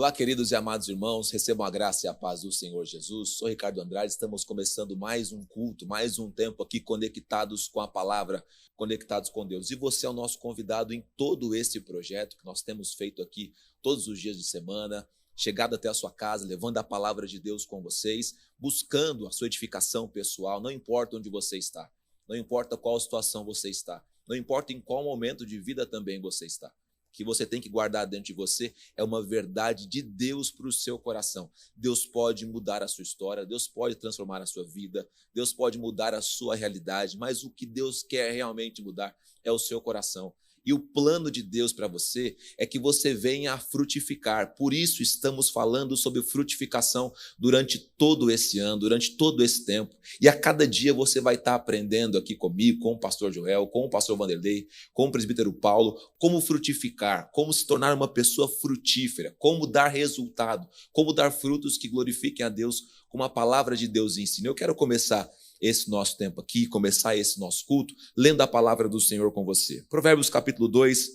Olá, queridos e amados irmãos, recebam a graça e a paz do Senhor Jesus. Sou Ricardo Andrade, estamos começando mais um culto, mais um tempo aqui conectados com a palavra, conectados com Deus. E você é o nosso convidado em todo esse projeto que nós temos feito aqui todos os dias de semana, chegado até a sua casa, levando a palavra de Deus com vocês, buscando a sua edificação pessoal, não importa onde você está, não importa qual situação você está, não importa em qual momento de vida também você está. Que você tem que guardar dentro de você é uma verdade de Deus para o seu coração. Deus pode mudar a sua história, Deus pode transformar a sua vida, Deus pode mudar a sua realidade, mas o que Deus quer realmente mudar é o seu coração. E o plano de Deus para você é que você venha a frutificar. Por isso estamos falando sobre frutificação durante todo esse ano, durante todo esse tempo. E a cada dia você vai estar aprendendo aqui comigo, com o pastor Joel, com o pastor Vanderlei, com o presbítero Paulo, como frutificar, como se tornar uma pessoa frutífera, como dar resultado, como dar frutos que glorifiquem a Deus, como a palavra de Deus ensina. Eu quero começar esse nosso tempo aqui, começar esse nosso culto, lendo a palavra do Senhor com você. Provérbios capítulo 2,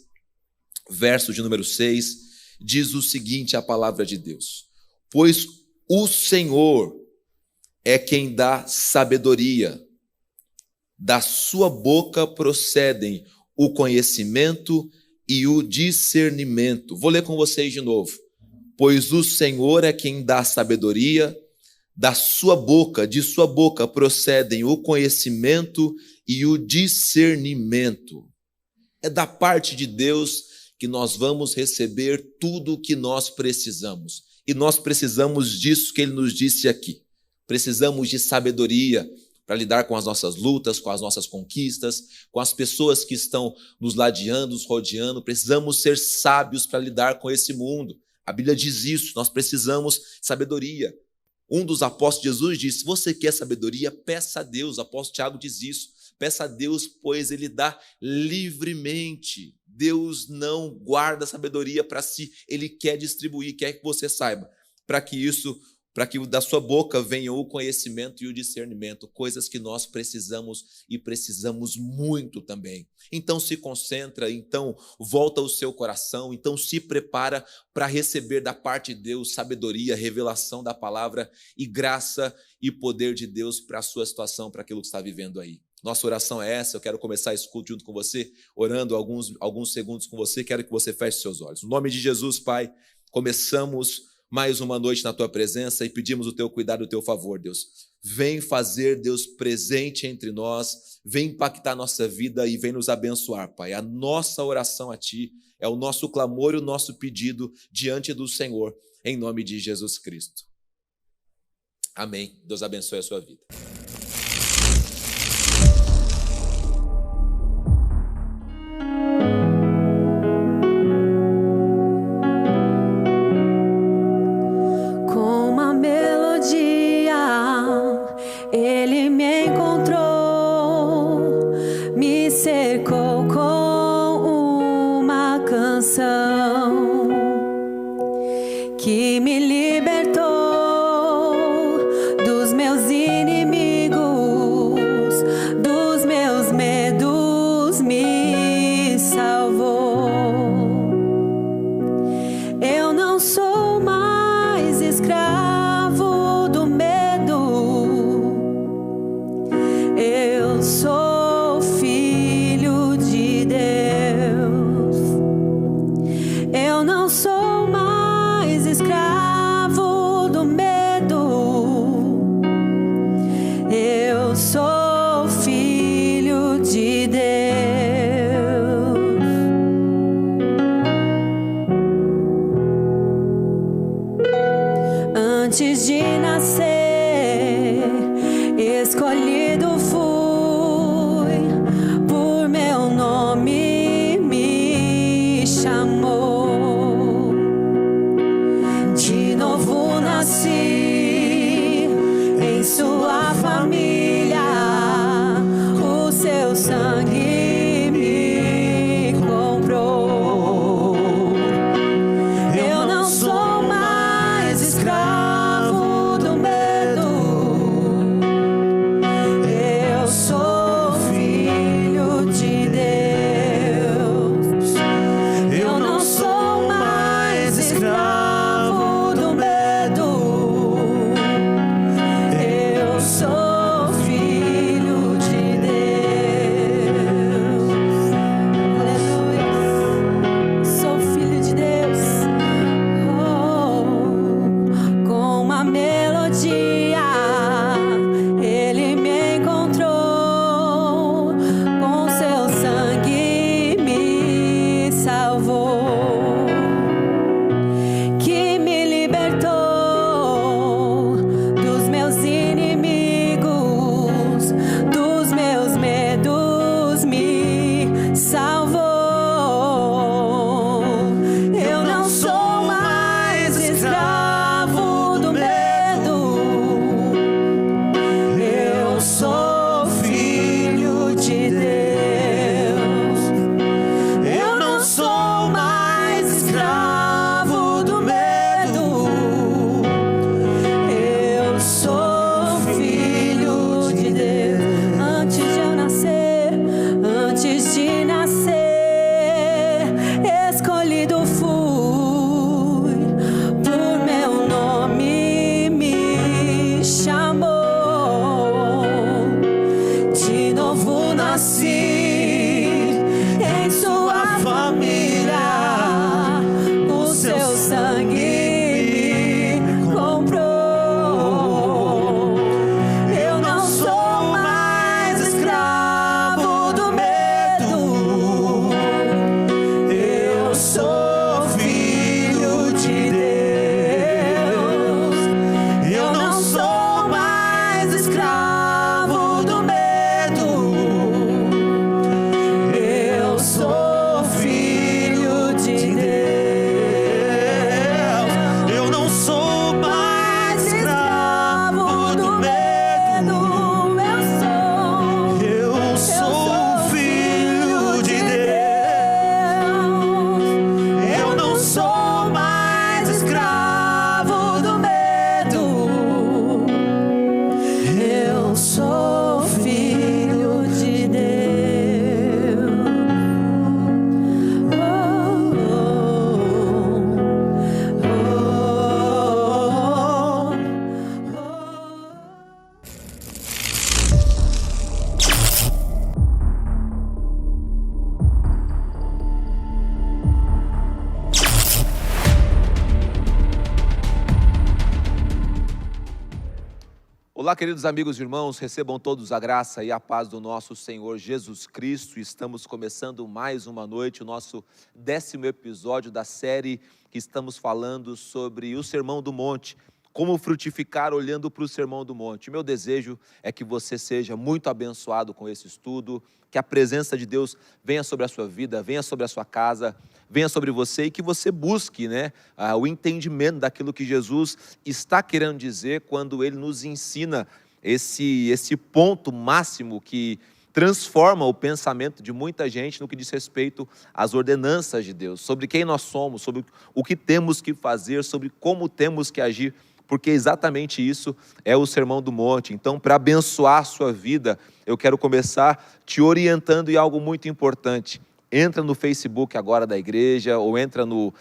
verso de número 6, diz o seguinte, a palavra de Deus: pois o Senhor é quem dá sabedoria, da sua boca procedem o conhecimento e o discernimento. Vou ler com vocês de novo. Pois o Senhor é quem dá sabedoria, da sua boca, de sua boca procedem o conhecimento e o discernimento. É da parte de Deus que nós vamos receber tudo o que nós precisamos. E nós precisamos disso que Ele nos disse aqui. Precisamos de sabedoria para lidar com as nossas lutas, com as nossas conquistas, com as pessoas que estão nos ladeando, nos rodeando. Precisamos ser sábios para lidar com esse mundo. A Bíblia diz isso, nós precisamos de sabedoria. Um dos apóstolos de Jesus disse: se você quer sabedoria, peça a Deus. O apóstolo Tiago diz isso. Peça a Deus, pois Ele dá livremente. Deus não guarda sabedoria para si. Ele quer distribuir, quer que você saiba. Para que da sua boca venha o conhecimento e o discernimento. Coisas que nós precisamos e precisamos muito também. Então se concentra, então volta o seu coração, então se prepara para receber da parte de Deus sabedoria, revelação da palavra e graça e poder de Deus para a sua situação, para aquilo que está vivendo aí. Nossa oração é essa, eu quero começar esse culto junto com você, orando alguns segundos com você, quero que você feche seus olhos. No nome de Jesus, Pai, começamos mais uma noite na Tua presença e pedimos o Teu cuidado e o Teu favor, Deus. Vem fazer, Deus, presente entre nós, vem impactar a nossa vida e vem nos abençoar, Pai. A nossa oração a Ti é o nosso clamor e o nosso pedido diante do Senhor, em nome de Jesus Cristo. Amém. Deus abençoe a sua vida. Que me libertou dos meus inimigos, dos meus medos, me salvou. Eu não sou mais escravo do medo, eu sou filho de Deus. Eu não sou mais escravo do medo, eu sou filho de Deus. Antes de nascer, escolhido fui, por meu nome me chamou. De novo nasci em sua família, o seu sangue me comprou. Eu não sou mais escravo do medo, eu sou filho de Deus. Eu não sou mais escravo assim em sua família, o seu sangue me comprou. Eu não sou mais escravo do medo, eu sou filho de Deus. Eu não sou mais escravo do medo, eu sou filho de Deus. Eu não sou mais escravo do medo, eu sou filho de Deus. Eu não sou mais escravo do medo, eu sou filho de Deus. Oh, oh, oh, oh. Olá, queridos amigos e irmãos, recebam todos a graça e a paz do nosso Senhor Jesus Cristo. Estamos começando mais uma noite, o nosso 10º episódio da série que estamos falando sobre o Sermão do Monte, como frutificar olhando para o Sermão do Monte. Meu desejo é que você seja muito abençoado com esse estudo, que a presença de Deus venha sobre a sua vida, venha sobre a sua casa, venha sobre você e que você busque, o entendimento daquilo que Jesus está querendo dizer quando Ele nos ensina esse ponto máximo que transforma o pensamento de muita gente no que diz respeito às ordenanças de Deus, sobre quem nós somos, sobre o que temos que fazer, sobre como temos que agir, porque exatamente isso é o Sermão do Monte. Então, para abençoar a sua vida, eu quero começar te orientando em algo muito importante. Entra no Facebook agora da igreja, ou entra no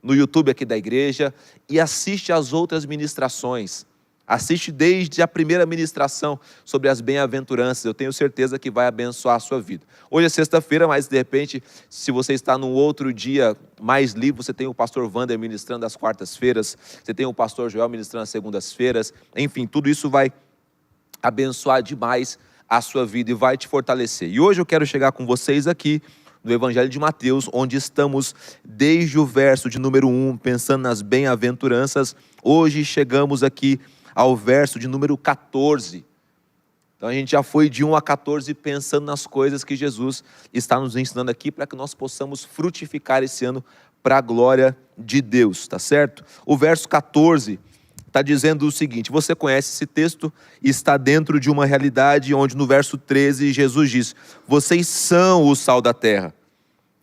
YouTube aqui da igreja e assiste às outras ministrações. Assiste desde a primeira ministração sobre as bem-aventuranças. Eu tenho certeza que vai abençoar a sua vida. Hoje é sexta-feira, mas de repente, se você está num outro dia mais livre, você tem o pastor Wander ministrando às quartas-feiras, você tem o pastor Joel ministrando às segundas-feiras. Enfim, tudo isso vai abençoar demais a sua vida e vai te fortalecer. E hoje eu quero chegar com vocês aqui no Evangelho de Mateus, onde estamos desde o verso de número 1, pensando nas bem-aventuranças. Hoje chegamos aqui ao verso de número 14. Então a gente já foi de 1 a 14 pensando nas coisas que Jesus está nos ensinando aqui para que nós possamos frutificar esse ano para a glória de Deus, tá certo? O verso 14 está dizendo o seguinte, você conhece esse texto, está dentro de uma realidade onde no verso 13 Jesus diz, vocês são o sal da terra.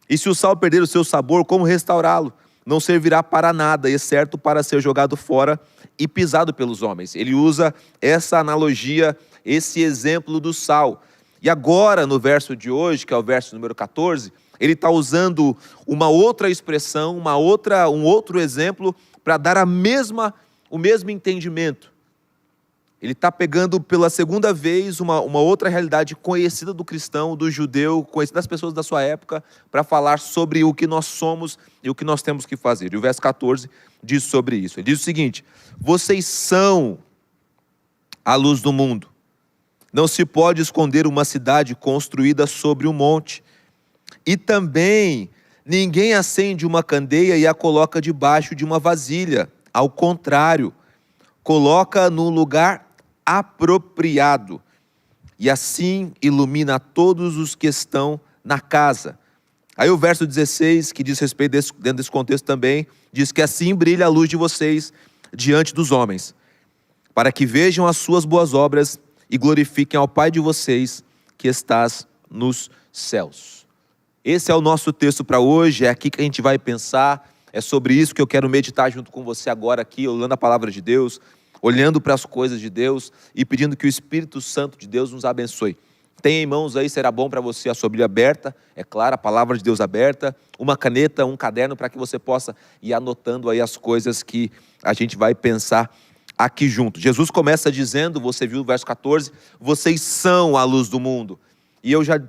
E se o sal perder o seu sabor, como restaurá-lo? Não servirá para nada, exceto para ser jogado fora e pisado pelos homens. Ele usa essa analogia, esse exemplo do sal. E agora, no verso de hoje, que é o verso número 14, ele está usando uma outra expressão, um outro exemplo, para dar o mesmo entendimento. Ele está pegando pela segunda vez uma outra realidade conhecida do cristão, do judeu, conhecida das pessoas da sua época, para falar sobre o que nós somos e o que nós temos que fazer. E o verso 14 diz sobre isso. Ele diz o seguinte, vocês são a luz do mundo. Não se pode esconder uma cidade construída sobre um monte. E também ninguém acende uma candeia e a coloca debaixo de uma vasilha. Ao contrário, coloca num lugar apropriado e assim ilumina todos os que estão na casa. Aí o verso 16, que diz respeito dentro desse contexto também, diz que assim brilha a luz de vocês diante dos homens, para que vejam as suas boas obras e glorifiquem ao Pai de vocês que estás nos céus. Esse é o nosso texto para hoje, é aqui que a gente vai pensar, é sobre isso que eu quero meditar junto com você agora aqui, olhando a palavra de Deus, olhando para as coisas de Deus e pedindo que o Espírito Santo de Deus nos abençoe. Tem em mãos aí, será bom para você a sua Bíblia aberta, é claro, a palavra de Deus aberta, uma caneta, um caderno para que você possa ir anotando aí as coisas que a gente vai pensar aqui junto. Jesus começa dizendo, você viu o verso 14, vocês são a luz do mundo. E eu já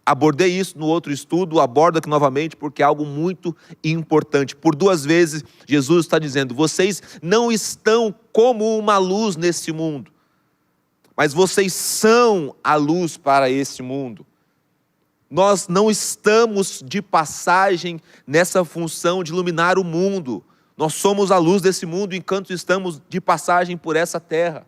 abordei isso no outro estudo, abordo aqui novamente, porque é algo muito importante. Por 2 vezes, Jesus está dizendo, vocês não estão como uma luz nesse mundo, mas vocês são a luz para esse mundo. Nós não estamos de passagem nessa função de iluminar o mundo. Nós somos a luz desse mundo enquanto estamos de passagem por essa terra.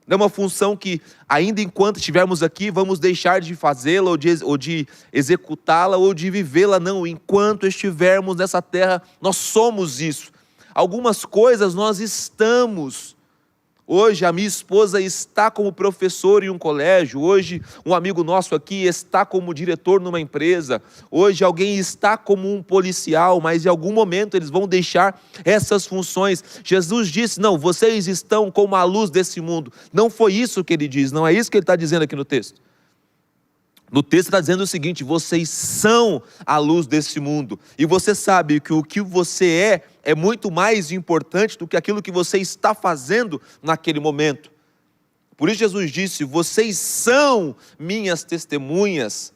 Não é uma função que, ainda enquanto estivermos aqui, vamos deixar de fazê-la, ou de executá-la, ou de vivê-la, não. Enquanto estivermos nessa terra, nós somos isso. Algumas coisas nós estamos. Hoje a minha esposa está como professor em um colégio, hoje um amigo nosso aqui está como diretor numa empresa, hoje alguém está como um policial, mas em algum momento eles vão deixar essas funções. Jesus disse, não, vocês estão como a luz desse mundo. Não foi isso que ele diz, não é isso que ele está dizendo aqui no texto. No texto está dizendo o seguinte, vocês são a luz desse mundo, e você sabe que o que você é muito mais importante do que aquilo que você está fazendo naquele momento. Por isso Jesus disse, vocês são minhas testemunhas,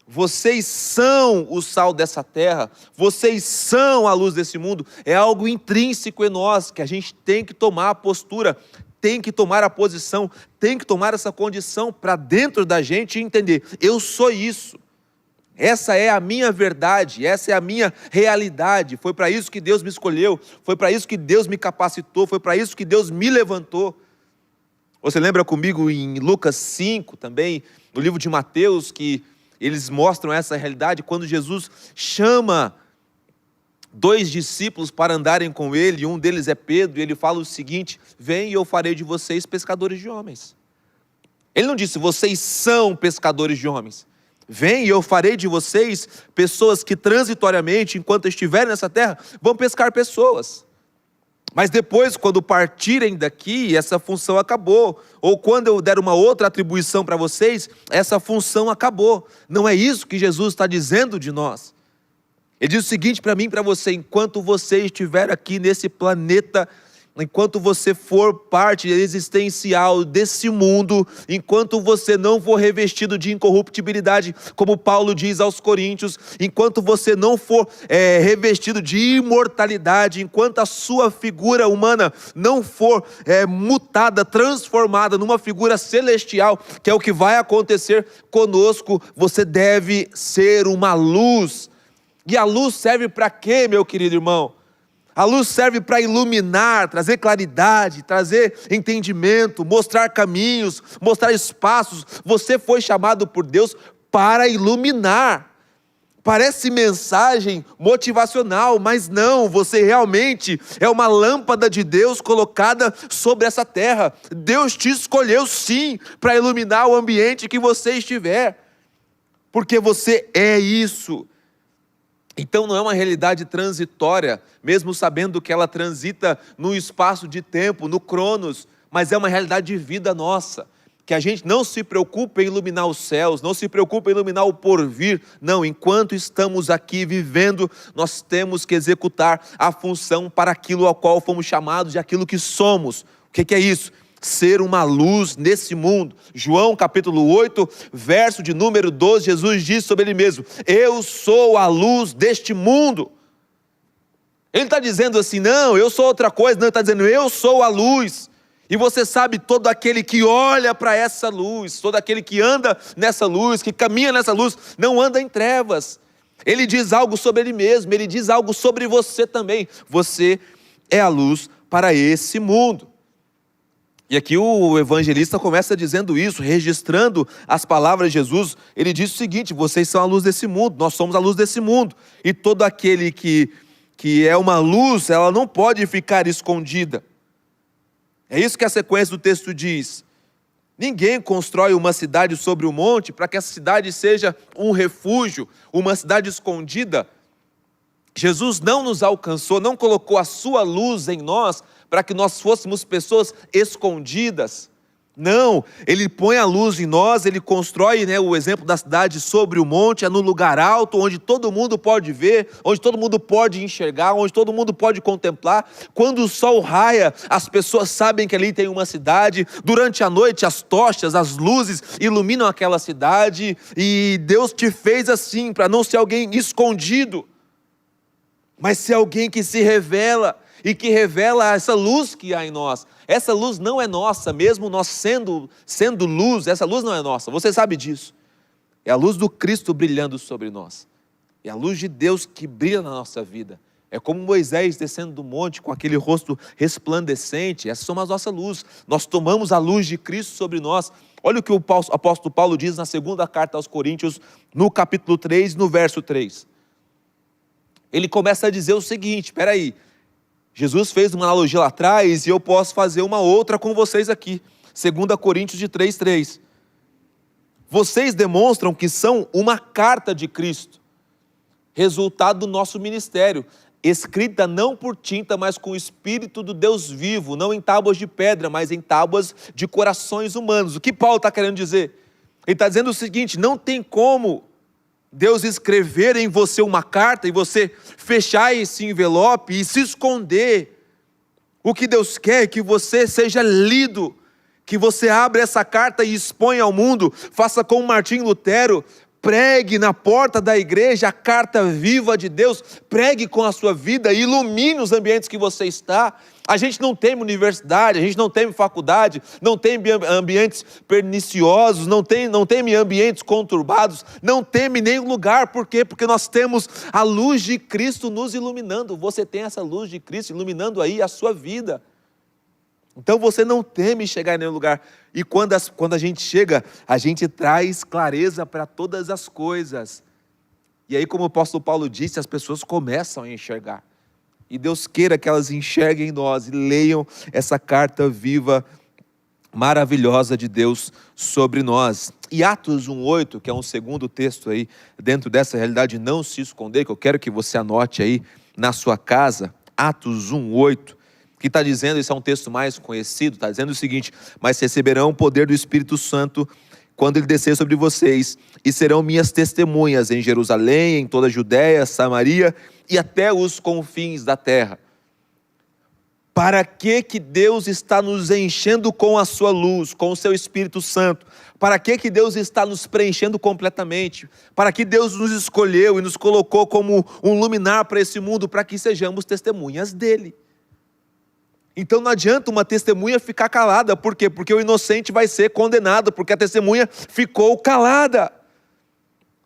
vocês são o sal dessa terra, vocês são a luz desse mundo. É algo intrínseco em nós, que a gente tem que tomar a postura, tem que tomar a posição, tem que tomar essa condição para dentro da gente e entender, eu sou isso. Essa é a minha verdade, essa é a minha realidade, foi para isso que Deus me escolheu, foi para isso que Deus me capacitou, foi para isso que Deus me levantou. Você lembra comigo em Lucas 5 também, no livro de Mateus, que eles mostram essa realidade, quando Jesus chama 2 discípulos para andarem com ele, um deles é Pedro, e ele fala o seguinte, vem e eu farei de vocês pescadores de homens. Ele não disse, vocês são pescadores de homens. Vem e eu farei de vocês pessoas que transitoriamente, enquanto estiverem nessa terra, vão pescar pessoas. Mas depois, quando partirem daqui, essa função acabou. Ou quando eu der uma outra atribuição para vocês, essa função acabou. Não é isso que Jesus está dizendo de nós. Ele diz o seguinte para mim e para você, enquanto você estiver aqui nesse planeta, enquanto você for parte existencial desse mundo, enquanto você não for revestido de incorruptibilidade, como Paulo diz aos Coríntios, enquanto você não for revestido de imortalidade, enquanto a sua figura humana não for mutada, transformada numa figura celestial, que é o que vai acontecer conosco, você deve ser uma luz. E a luz serve para quê, meu querido irmão? A luz serve para iluminar, trazer claridade, trazer entendimento, mostrar caminhos, mostrar espaços. Você foi chamado por Deus para iluminar. Parece mensagem motivacional, mas não, você realmente é uma lâmpada de Deus colocada sobre essa terra. Deus te escolheu sim para iluminar o ambiente que você estiver, porque você é isso. Então não é uma realidade transitória, mesmo sabendo que ela transita no espaço de tempo, no cronos, mas é uma realidade de vida nossa, que a gente não se preocupa em iluminar os céus, não se preocupa em iluminar o porvir, não, enquanto estamos aqui vivendo, nós temos que executar a função para aquilo ao qual fomos chamados e aquilo que somos. O que é isso? Ser uma luz nesse mundo. João capítulo 8, verso de número 12, Jesus diz sobre ele mesmo, eu sou a luz deste mundo. Ele está dizendo assim, não, eu sou outra coisa, não, ele está dizendo, eu sou a luz. E você sabe, todo aquele que olha para essa luz, todo aquele que anda nessa luz, que caminha nessa luz, não anda em trevas. Ele diz algo sobre ele mesmo, ele diz algo sobre você também. Você é a luz para esse mundo. E aqui o evangelista começa dizendo isso, registrando as palavras de Jesus. Ele diz o seguinte, vocês são a luz desse mundo, nós somos a luz desse mundo. E todo aquele que é uma luz, ela não pode ficar escondida. É isso que a sequência do texto diz. Ninguém constrói uma cidade sobre o monte para que essa cidade seja um refúgio, uma cidade escondida. Jesus não nos alcançou, não colocou a sua luz em nós para que nós fôssemos pessoas escondidas. Não, ele põe a luz em nós, ele constrói, o exemplo da cidade sobre o monte, é no lugar alto, onde todo mundo pode ver, onde todo mundo pode enxergar, onde todo mundo pode contemplar. Quando o sol raia, as pessoas sabem que ali tem uma cidade. Durante a noite, as tochas, as luzes iluminam aquela cidade, e Deus te fez assim, para não ser alguém escondido, mas ser alguém que se revela, e que revela essa luz que há em nós. Essa luz não é nossa, mesmo nós sendo luz, essa luz não é nossa, você sabe disso. É a luz do Cristo brilhando sobre nós. É a luz de Deus que brilha na nossa vida. É como Moisés descendo do monte com aquele rosto resplandecente. Essa somos a nossa luz. Nós tomamos a luz de Cristo sobre nós. Olha o que o apóstolo Paulo diz na segunda carta aos Coríntios, no capítulo 3, no verso 3. Ele começa a dizer o seguinte, espera aí. Jesus fez uma analogia lá atrás e eu posso fazer uma outra com vocês aqui. 2 Coríntios 3:3. Vocês demonstram que são uma carta de Cristo, resultado do nosso ministério, escrita não por tinta, mas com o Espírito do Deus vivo, não em tábuas de pedra, mas em tábuas de corações humanos. O que Paulo está querendo dizer? Ele está dizendo o seguinte, não tem como Deus escrever em você uma carta e você fechar esse envelope e se esconder. O que Deus quer é que você seja lido, que você abra essa carta e exponha ao mundo, faça como Martim Lutero, pregue na porta da igreja a carta viva de Deus, pregue com a sua vida, ilumine os ambientes que você está. A gente não teme universidade, a gente não teme faculdade, não teme ambientes perniciosos, não teme ambientes conturbados, não teme nenhum lugar. Por quê? Porque nós temos a luz de Cristo nos iluminando. Você tem essa luz de Cristo iluminando aí a sua vida. Então você não teme chegar em nenhum lugar. E quando a gente chega, a gente traz clareza para todas as coisas. E aí, como o apóstolo Paulo disse, as pessoas começam a enxergar. E Deus queira que elas enxerguem em nós e leiam essa carta viva, maravilhosa de Deus sobre nós. E Atos 1:8, que é um segundo texto aí, dentro dessa realidade, não se esconder, que eu quero que você anote aí na sua casa, Atos 1:8, que está dizendo, esse é um texto mais conhecido, está dizendo o seguinte: mas receberão o poder do Espírito Santo quando ele descer sobre vocês, e serão minhas testemunhas em Jerusalém, em toda a Judéia, Samaria e até os confins da terra. Para que Deus está nos enchendo com a sua luz, com o seu Espírito Santo? Para que Deus está nos preenchendo completamente? Para que Deus nos escolheu e nos colocou como um luminar para esse mundo, para que sejamos testemunhas dele. Então não adianta uma testemunha ficar calada. Por quê? Porque o inocente vai ser condenado, porque a testemunha ficou calada.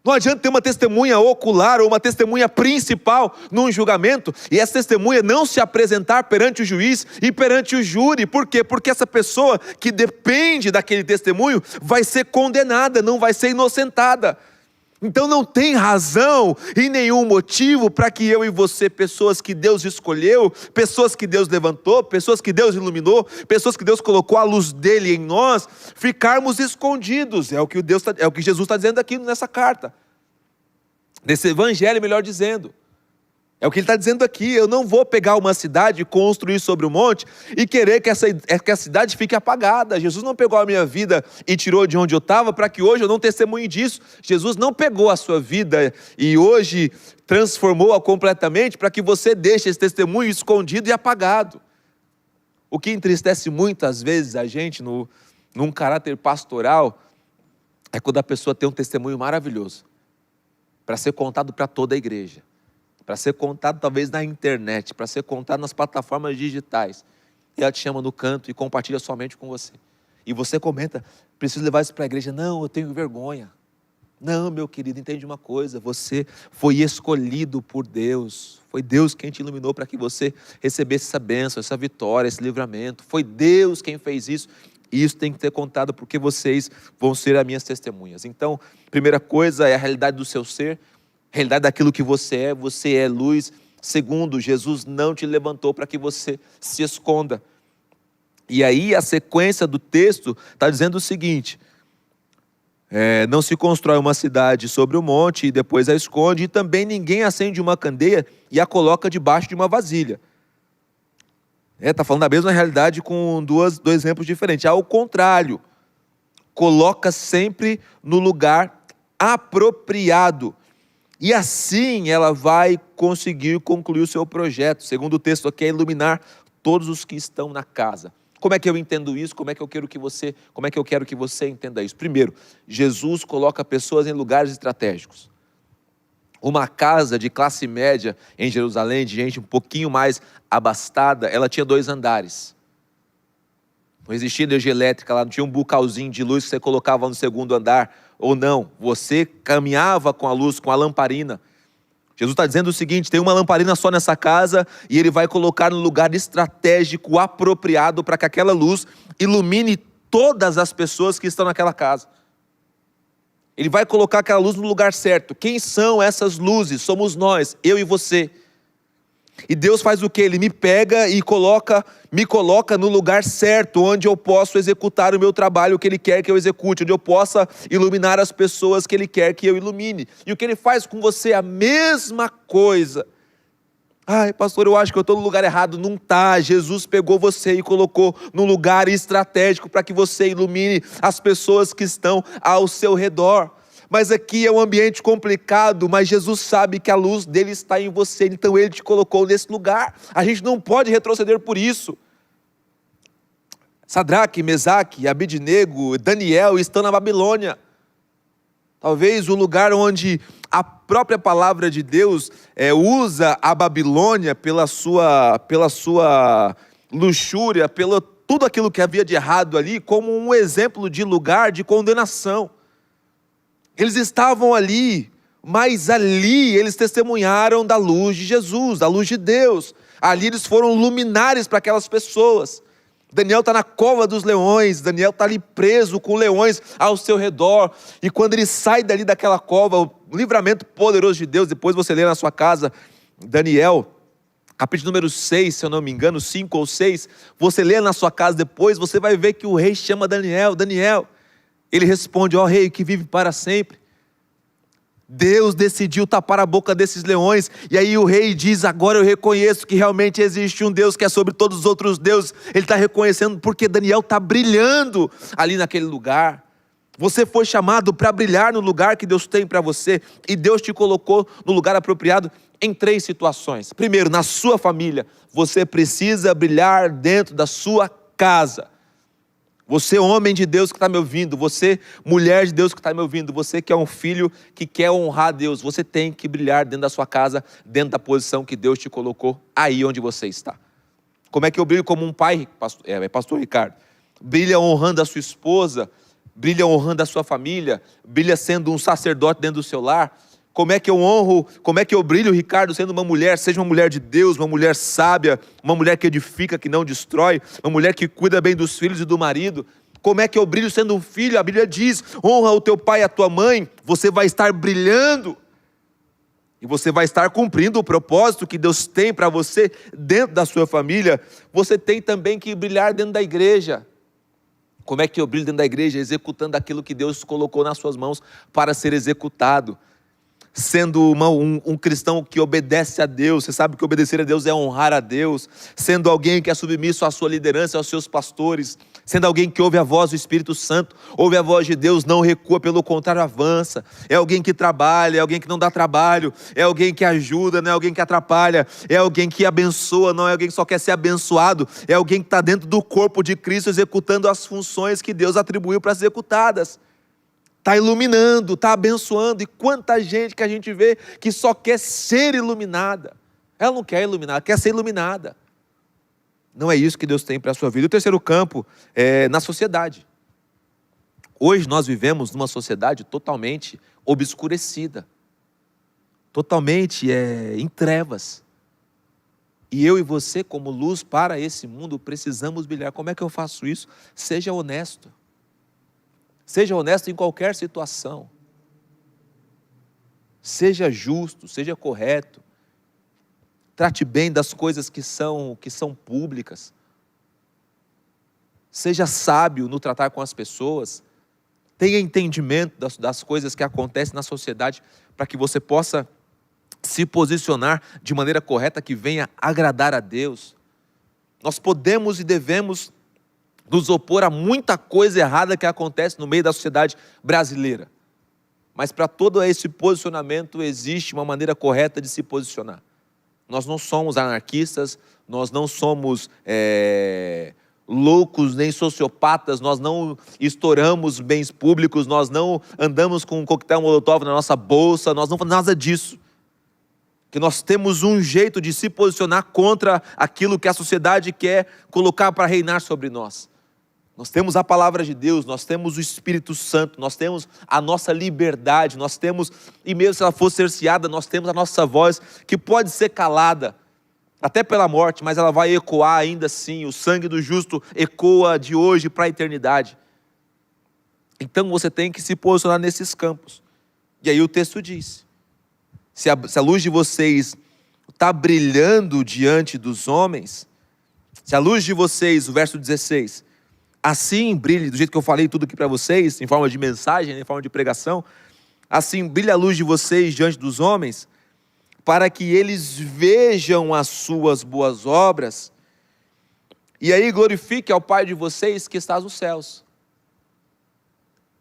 Não adianta ter uma testemunha ocular ou uma testemunha principal num julgamento e essa testemunha não se apresentar perante o juiz e perante o júri. Por quê? Porque essa pessoa que depende daquele testemunho vai ser condenada, não vai ser inocentada. Então não tem razão e nenhum motivo para que eu e você, pessoas que Deus escolheu, pessoas que Deus levantou, pessoas que Deus iluminou, pessoas que Deus colocou a luz dele em nós, ficarmos escondidos. É o que Jesus está dizendo aqui nessa carta, nesse evangelho, melhor dizendo. É o que ele está dizendo aqui. Eu não vou pegar uma cidade e construir sobre o monte e querer que a cidade fique apagada. Jesus não pegou a minha vida e tirou de onde eu estava para que hoje eu não testemunhe disso. Jesus não pegou a sua vida e hoje transformou-a completamente para que você deixe esse testemunho escondido e apagado. O que entristece muitas vezes a gente num caráter pastoral é quando a pessoa tem um testemunho maravilhoso para ser contado para toda a igreja, para ser contado talvez na internet, para ser contado nas plataformas digitais. E ela te chama no canto e compartilha somente com você. E você comenta: preciso levar isso para a igreja. Não, eu tenho vergonha. Não, meu querido, entende uma coisa: você foi escolhido por Deus. Foi Deus quem te iluminou para que você recebesse essa bênção, essa vitória, esse livramento. Foi Deus quem fez isso. E isso tem que ter contado, porque vocês vão ser as minhas testemunhas. Então, primeira coisa é a realidade do seu ser, a realidade daquilo que você é luz. Segundo, Jesus não te levantou para que você se esconda. E aí a sequência do texto está dizendo o seguinte: não se constrói uma cidade sobre o monte e depois a esconde, e também ninguém acende uma candeia e a coloca debaixo de uma vasilha. Está falando da mesma realidade com dois exemplos diferentes. Ao contrário, coloca sempre no lugar apropriado. E assim ela vai conseguir concluir o seu projeto. Segundo o texto aqui, é iluminar todos os que estão na casa. Como é que eu entendo isso? Como é que eu quero que você entenda isso? Primeiro, Jesus coloca pessoas em lugares estratégicos. Uma casa de classe média em Jerusalém, de gente um pouquinho mais abastada, ela tinha 2 andares. Não existia energia elétrica lá, não tinha um bucalzinho de luz que você colocava no 2º andar, ou não. Você caminhava com a luz, com a lamparina. Jesus está dizendo o seguinte: tem uma lamparina só nessa casa e ele vai colocar no lugar estratégico, apropriado, para que aquela luz ilumine todas as pessoas que estão naquela casa. Ele vai colocar aquela luz no lugar certo. Quem são essas luzes? Somos nós, eu e você. E Deus faz o quê? Ele me pega e me coloca no lugar certo, onde eu posso executar o meu trabalho que Ele quer que eu execute, onde eu possa iluminar as pessoas que Ele quer que eu ilumine. E o que Ele faz com você é a mesma coisa. Ai, pastor, eu acho que eu estou no lugar errado. Não está. Jesus pegou você e colocou num lugar estratégico para que você ilumine as pessoas que estão ao seu redor. Mas aqui é um ambiente complicado, mas Jesus sabe que a luz dele está em você, então Ele te colocou nesse lugar. A gente não pode retroceder por isso. Sadraque, Mesaque, Abednego, Daniel estão na Babilônia. Talvez o lugar onde a própria palavra de Deus usa a Babilônia pela sua luxúria, pelo tudo aquilo que havia de errado ali, como um exemplo de lugar de condenação. Eles estavam ali, mas ali eles testemunharam da luz de Jesus, da luz de Deus. Ali eles foram luminares para aquelas pessoas. Daniel está na cova dos leões, Daniel está ali preso com leões ao seu redor. E quando ele sai dali daquela cova, o livramento poderoso de Deus, depois você lê na sua casa, Daniel, capítulo número 6, se eu não me engano, 5 ou 6, você lê na sua casa depois, você vai ver que o rei chama Daniel. Ele responde: ó rei que vive para sempre, Deus decidiu tapar a boca desses leões. E aí o rei diz: agora eu reconheço que realmente existe um Deus que é sobre todos os outros deuses. Ele está reconhecendo porque Daniel está brilhando ali naquele lugar. Você foi chamado para brilhar no lugar que Deus tem para você, e Deus te colocou no lugar apropriado em 3 situações. Primeiro, na sua família, você precisa brilhar dentro da sua casa. Você, homem de Deus que está me ouvindo, você, mulher de Deus que está me ouvindo, você que é um filho que quer honrar Deus, você tem que brilhar dentro da sua casa, dentro da posição que Deus te colocou, aí onde você está. Como é que eu brilho como um pai, pastor Ricardo? Brilha honrando a sua esposa, brilha honrando a sua família, brilha sendo um sacerdote dentro do seu lar. Como é que eu honro, como é que eu brilho, Ricardo, sendo uma mulher, seja uma mulher de Deus, uma mulher sábia, uma mulher que edifica, que não destrói, uma mulher que cuida bem dos filhos e do marido. Como é que eu brilho sendo um filho? A Bíblia diz: honra o teu pai e a tua mãe. Você vai estar brilhando e você vai estar cumprindo o propósito que Deus tem para você dentro da sua família. Você tem também que brilhar dentro da igreja. Como é que eu brilho dentro da igreja? Executando aquilo que Deus colocou nas suas mãos para ser executado. Sendo um cristão que obedece a Deus. Você sabe que obedecer a Deus é honrar a Deus. Sendo alguém que é submisso à sua liderança, aos seus pastores. Sendo alguém que ouve a voz do Espírito Santo, ouve a voz de Deus, não recua, pelo contrário avança. É alguém que trabalha, é alguém que não dá trabalho, é alguém que ajuda, não é alguém que atrapalha, é alguém que abençoa, não é alguém que só quer ser abençoado, é alguém que está dentro do corpo de Cristo, executando as funções que Deus atribuiu para ser executadas. Está iluminando, está abençoando. E quanta gente que a gente vê que só quer ser iluminada. Ela não quer iluminar, ela quer ser iluminada. Não é isso que Deus tem para a sua vida. O terceiro campo é na sociedade. Hoje nós vivemos numa sociedade totalmente obscurecida. Totalmente em trevas. E eu e você, como luz para esse mundo, precisamos brilhar. Como é que eu faço isso? Seja honesto. Seja honesto em qualquer situação. Seja justo, seja correto. Trate bem das coisas que são públicas. Seja sábio no tratar com as pessoas. Tenha entendimento das coisas que acontecem na sociedade, para que você possa se posicionar de maneira correta, que venha agradar a Deus. Nós podemos e devemos nos opor a muita coisa errada que acontece no meio da sociedade brasileira. Mas para todo esse posicionamento existe uma maneira correta de se posicionar. Nós não somos anarquistas, nós não somos loucos nem sociopatas, nós não estouramos bens públicos, nós não andamos com um coquetel molotov na nossa bolsa, nós não fazemos nada disso. Que nós temos um jeito de se posicionar contra aquilo que a sociedade quer colocar para reinar sobre nós. Nós temos a palavra de Deus, nós temos o Espírito Santo, nós temos a nossa liberdade, nós temos, e mesmo se ela for cerceada, nós temos a nossa voz, que pode ser calada, até pela morte, mas ela vai ecoar ainda assim. O sangue do justo ecoa de hoje para a eternidade. Então você tem que se posicionar nesses campos. E aí o texto diz, se a luz de vocês está brilhando diante dos homens, se a luz de vocês, o verso 16, assim brilhe, do jeito que eu falei tudo aqui para vocês, em forma de mensagem, em forma de pregação, assim brilha a luz de vocês diante dos homens, para que eles vejam as suas boas obras, e aí glorifique ao Pai de vocês que está nos céus.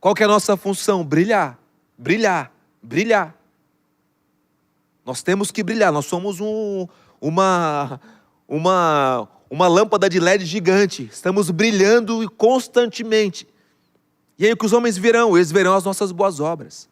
Qual que é a nossa função? Brilhar, brilhar, brilhar. Nós temos que brilhar, nós somos uma lâmpada de LED gigante, estamos brilhando constantemente. E aí o que os homens verão? Eles verão as nossas boas obras.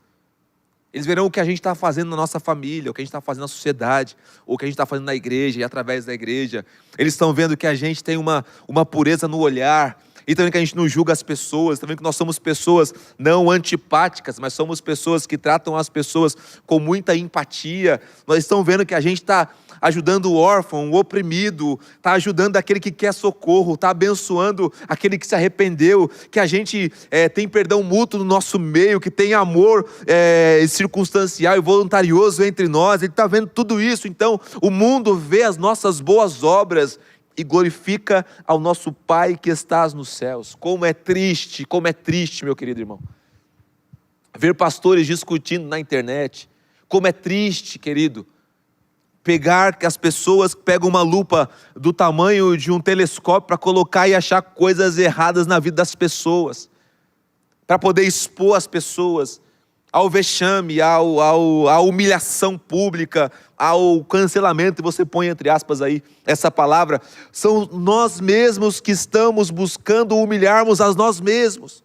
Eles verão o que a gente está fazendo na nossa família, o que a gente está fazendo na sociedade, ou o que a gente está fazendo na igreja e através da igreja. Eles estão vendo que a gente tem uma pureza no olhar, e também que a gente não julga as pessoas, também que nós somos pessoas não antipáticas, mas somos pessoas que tratam as pessoas com muita empatia. Nós estamos vendo que a gente está ajudando o órfão, o oprimido, está ajudando aquele que quer socorro, está abençoando aquele que se arrependeu, que a gente tem perdão mútuo no nosso meio, que tem amor circunstancial e voluntarioso entre nós. Ele está vendo tudo isso. Então o mundo vê as nossas boas obras e glorifica ao nosso Pai que estás nos céus. Como é triste, meu querido irmão, ver pastores discutindo na internet. Como é triste, querido, pegar que as pessoas pegam uma lupa do tamanho de um telescópio para colocar e achar coisas erradas na vida das pessoas, para poder expor as pessoas ao vexame, à humilhação pública, ao cancelamento, e você põe entre aspas aí essa palavra. São nós mesmos que estamos buscando humilharmos a nós mesmos.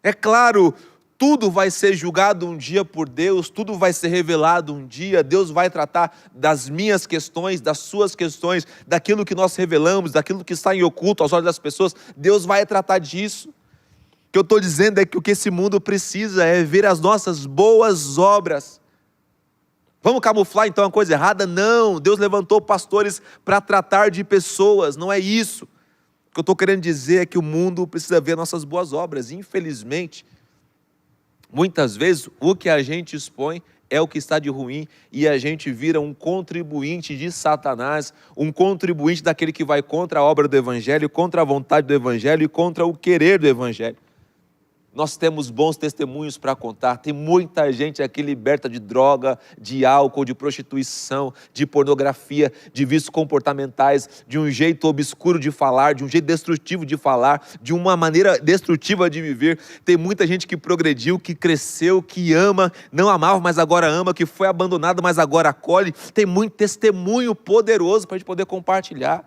É claro, tudo vai ser julgado um dia por Deus, tudo vai ser revelado um dia. Deus vai tratar das minhas questões, das suas questões, daquilo que nós revelamos, daquilo que está em oculto aos olhos das pessoas. Deus vai tratar disso. O que eu estou dizendo é que o que esse mundo precisa é ver as nossas boas obras. Vamos camuflar então a coisa errada? Não, Deus levantou pastores para tratar de pessoas, não é isso. O que eu estou querendo dizer é que o mundo precisa ver nossas boas obras. Infelizmente, muitas vezes o que a gente expõe é o que está de ruim, e a gente vira um contribuinte de Satanás, um contribuinte daquele que vai contra a obra do Evangelho, contra a vontade do Evangelho e contra o querer do Evangelho. Nós temos bons testemunhos para contar. Tem muita gente aqui liberta de droga, de álcool, de prostituição, de pornografia, de vícios comportamentais, de um jeito obscuro de falar, de um jeito destrutivo de falar, de uma maneira destrutiva de viver. Tem muita gente que progrediu, que cresceu, que ama, não amava, mas agora ama, que foi abandonado, mas agora acolhe. Tem muito testemunho poderoso para a gente poder compartilhar.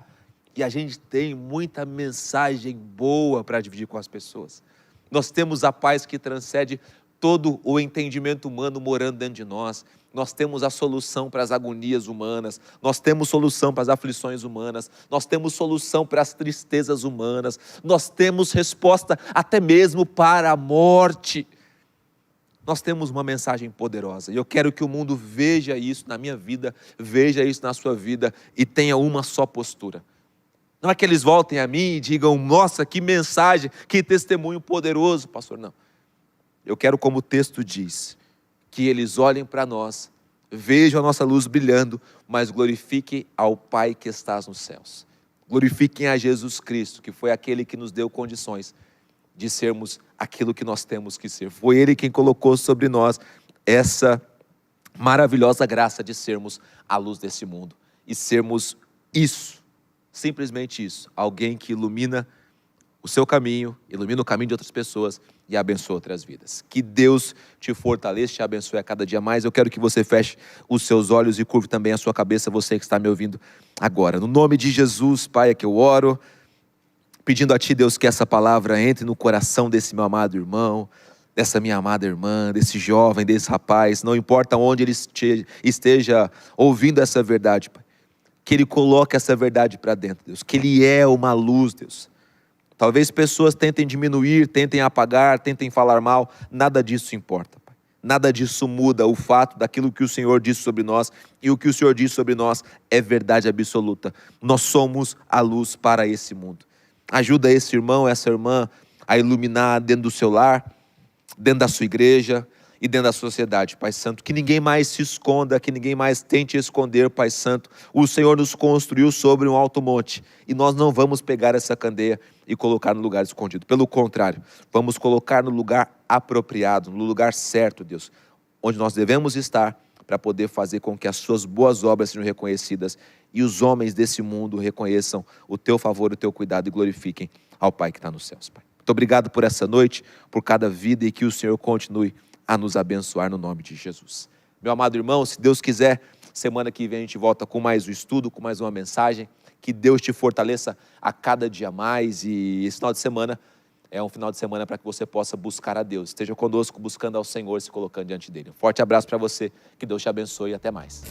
E a gente tem muita mensagem boa para dividir com as pessoas. Nós temos a paz que transcende todo o entendimento humano morando dentro de nós. Nós temos a solução para as agonias humanas, nós temos solução para as aflições humanas, nós temos solução para as tristezas humanas, nós temos resposta até mesmo para a morte. Nós temos uma mensagem poderosa, e eu quero que o mundo veja isso na minha vida, veja isso na sua vida, e tenha uma só postura. Não é que eles voltem a mim e digam, nossa, que mensagem, que testemunho poderoso, pastor, não. Eu quero, como o texto diz, que eles olhem para nós, vejam a nossa luz brilhando, mas glorifiquem ao Pai que estás nos céus. Glorifiquem a Jesus Cristo, que foi aquele que nos deu condições de sermos aquilo que nós temos que ser. Foi Ele quem colocou sobre nós essa maravilhosa graça de sermos a luz desse mundo e sermos isso. Simplesmente isso. Alguém que ilumina o seu caminho, ilumina o caminho de outras pessoas e abençoa outras vidas. Que Deus te fortaleça, te abençoe a cada dia mais. Eu quero que você feche os seus olhos e curve também a sua cabeça, você que está me ouvindo agora. No nome de Jesus, Pai, é que eu oro, pedindo a Ti, Deus, que essa palavra entre no coração desse meu amado irmão, dessa minha amada irmã, desse jovem, desse rapaz, não importa onde ele esteja ouvindo essa verdade, Pai. Que ele coloque essa verdade para dentro, Deus. Que ele é uma luz, Deus. Talvez pessoas tentem diminuir, tentem apagar, tentem falar mal. Nada disso importa, Pai. Nada disso muda o fato daquilo que o Senhor disse sobre nós. E o que o Senhor disse sobre nós é verdade absoluta. Nós somos a luz para esse mundo. Ajuda esse irmão, essa irmã a iluminar dentro do seu lar, dentro da sua igreja e dentro da sociedade, Pai Santo. Que ninguém mais se esconda, que ninguém mais tente esconder, Pai Santo. O Senhor nos construiu sobre um alto monte e nós não vamos pegar essa candeia e colocar no lugar escondido. Pelo contrário, vamos colocar no lugar apropriado, no lugar certo, Deus, onde nós devemos estar para poder fazer com que as suas boas obras sejam reconhecidas e os homens desse mundo reconheçam o teu favor, o teu cuidado e glorifiquem ao Pai que está nos céus, Pai. Muito obrigado por essa noite, por cada vida e que o Senhor continue a nos abençoar no nome de Jesus. Meu amado irmão, se Deus quiser, semana que vem a gente volta com mais um estudo, com mais uma mensagem. Que Deus te fortaleça a cada dia mais e esse final de semana é um final de semana para que você possa buscar a Deus. Esteja conosco buscando ao Senhor, se colocando diante dele. Um forte abraço para você, que Deus te abençoe e até mais.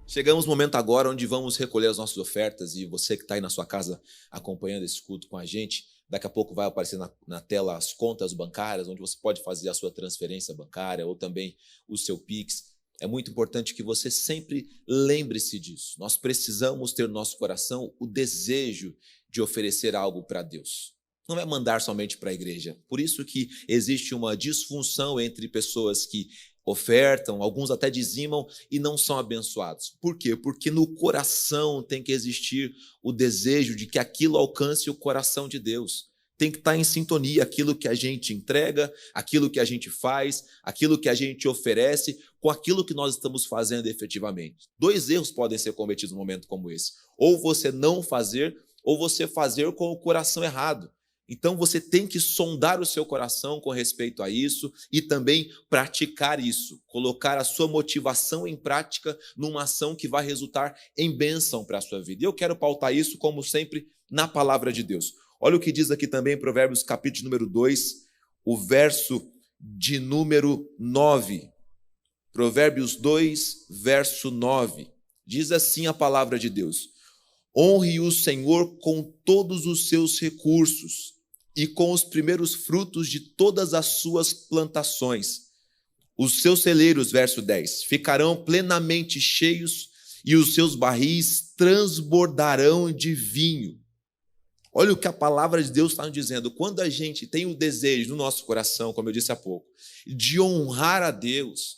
Chegamos no momento agora onde vamos recolher as nossas ofertas e você que está aí na sua casa acompanhando esse culto com a gente, daqui a pouco vai aparecer na tela as contas bancárias, onde você pode fazer a sua transferência bancária ou também o seu Pix. É muito importante que você sempre lembre-se disso. Nós precisamos ter no nosso coração o desejo de oferecer algo para Deus. Não é mandar somente para a igreja. Por isso que existe uma disfunção entre pessoas que ofertam, alguns até dizimam e não são abençoados. Por quê? Porque no coração tem que existir o desejo de que aquilo alcance o coração de Deus. Tem que estar em sintonia aquilo que a gente entrega, aquilo que a gente faz, aquilo que a gente oferece, com aquilo que nós estamos fazendo efetivamente. 2 erros podem ser cometidos num momento como esse. Ou você não fazer, ou você fazer com o coração errado. Então você tem que sondar o seu coração com respeito a isso e também praticar isso, colocar a sua motivação em prática numa ação que vai resultar em bênção para a sua vida. E eu quero pautar isso, como sempre, na palavra de Deus. Olha o que diz aqui também em Provérbios capítulo número 2, o verso de número 9. Provérbios 2, verso 9. Diz assim a palavra de Deus: honre o Senhor com todos os seus recursos e com os primeiros frutos de todas as suas plantações. Os seus celeiros, verso 10, ficarão plenamente cheios e os seus barris transbordarão de vinho. Olha o que a palavra de Deus está nos dizendo. Quando a gente tem o desejo no nosso coração, como eu disse há pouco, de honrar a Deus,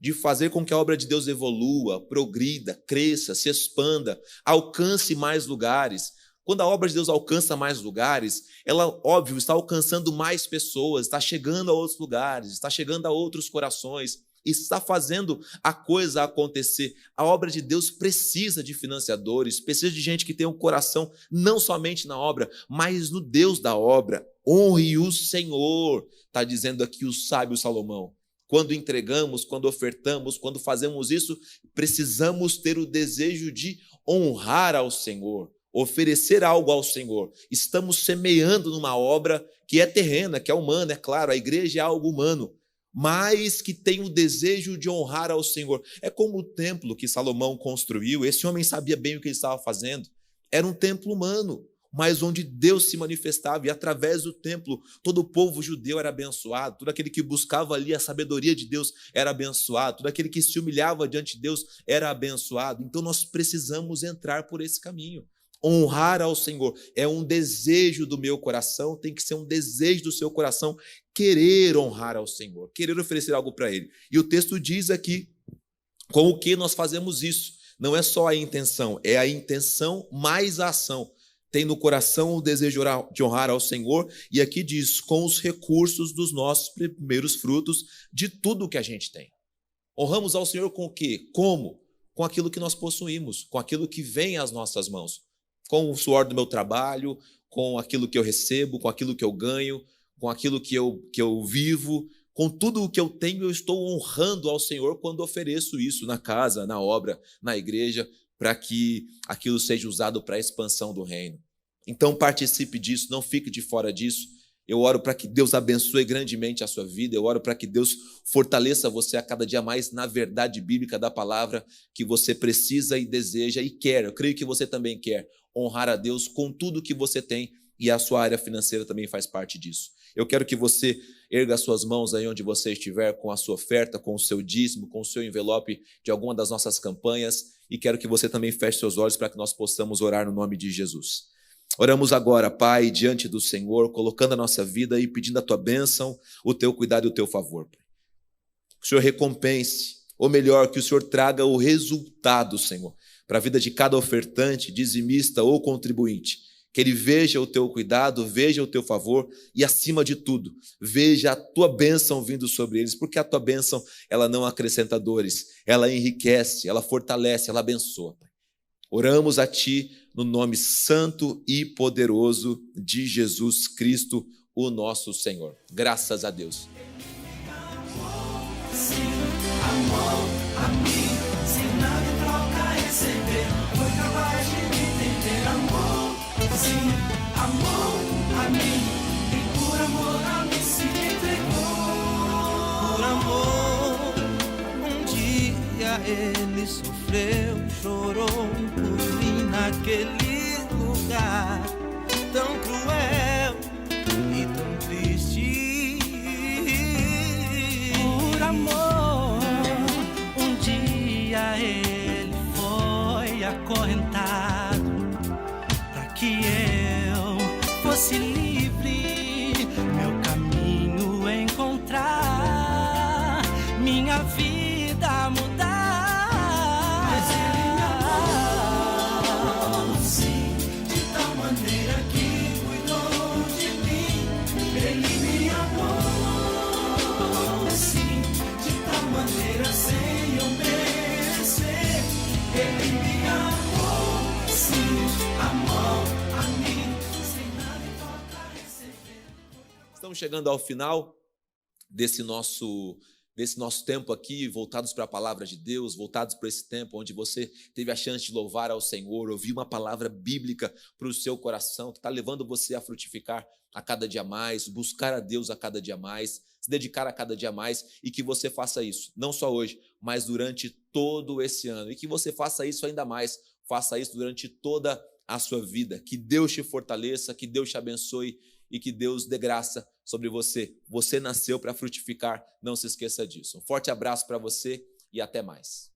de fazer com que a obra de Deus evolua, progrida, cresça, se expanda, alcance mais lugares. Quando a obra de Deus alcança mais lugares, ela, óbvio, está alcançando mais pessoas, está chegando a outros lugares, está chegando a outros corações, está fazendo a coisa acontecer. A obra de Deus precisa de financiadores, precisa de gente que tenha um coração não somente na obra, mas no Deus da obra. Honre o Senhor, está dizendo aqui o sábio Salomão. Quando entregamos, quando ofertamos, quando fazemos isso, precisamos ter o desejo de honrar ao Senhor, oferecer algo ao Senhor. Estamos semeando numa obra que é terrena, que é humana, é claro, a igreja é algo humano, mas que tem o desejo de honrar ao Senhor. É como o templo que Salomão construiu. Esse homem sabia bem o que ele estava fazendo. Era um templo humano, mas onde Deus se manifestava, e através do templo todo o povo judeu era abençoado, todo aquele que buscava ali a sabedoria de Deus era abençoado, todo aquele que se humilhava diante de Deus era abençoado. Então nós precisamos entrar por esse caminho. Honrar ao Senhor é um desejo do meu coração, tem que ser um desejo do seu coração, querer honrar ao Senhor, querer oferecer algo para Ele. E o texto diz aqui, com o que nós fazemos isso? Não é só a intenção, é a intenção mais a ação. tem no coração o desejo de honrar ao Senhor, e aqui diz, com os recursos dos nossos primeiros frutos de tudo que a gente tem. Honramos ao Senhor com o quê? Como? Com aquilo que nós possuímos, com aquilo que vem às nossas mãos, com o suor do meu trabalho, com aquilo que eu recebo, com aquilo que eu ganho, com aquilo que eu vivo, com tudo o que eu tenho, eu estou honrando ao Senhor quando ofereço isso na casa, na obra, na igreja, para que aquilo seja usado para a expansão do reino. Então participe disso, não fique de fora disso. Eu oro para que Deus abençoe grandemente a sua vida, eu oro para que Deus fortaleça você a cada dia mais na verdade bíblica da palavra que você precisa e deseja e quer. Eu creio que você também quer honrar a Deus com tudo que você tem, e a sua área financeira também faz parte disso. Eu quero que você erga as suas mãos aí onde você estiver, com a sua oferta, com o seu dízimo, com o seu envelope de alguma das nossas campanhas, e quero que você também feche seus olhos para que nós possamos orar no nome de Jesus. Oramos agora, Pai, diante do Senhor, colocando a nossa vida e pedindo a Tua bênção, o Teu cuidado e o Teu favor. Que o Senhor recompense, ou melhor, que o Senhor traga o resultado, Senhor, para a vida de cada ofertante, dizimista ou contribuinte. Que ele veja o Teu cuidado, veja o Teu favor e, acima de tudo, veja a Tua bênção vindo sobre eles, porque a Tua bênção, ela não acrescenta dores, ela enriquece, ela fortalece, ela abençoa. Oramos a Ti no nome santo e poderoso de Jesus Cristo, o nosso Senhor. Graças a Deus. Ele sofreu, chorou por mim naquele lugar tão cruel e tão triste. Por amor, um dia ele foi acorrentado para que eu fosse livre, meu caminho encontrar, minha vida mudar. Estamos chegando ao final desse nosso tempo aqui, voltados para a palavra de Deus, voltados para esse tempo onde você teve a chance de louvar ao Senhor, ouvir uma palavra bíblica para o seu coração, que está levando você a frutificar a cada dia mais, buscar a Deus a cada dia mais, se dedicar a cada dia mais, e que você faça isso, não só hoje, mas durante todo esse ano, e que você faça isso ainda mais, faça isso durante toda a sua vida. Que Deus te fortaleça, que Deus te abençoe e que Deus dê graça sobre você. Você nasceu para frutificar, não se esqueça disso. Um forte abraço para você e até mais.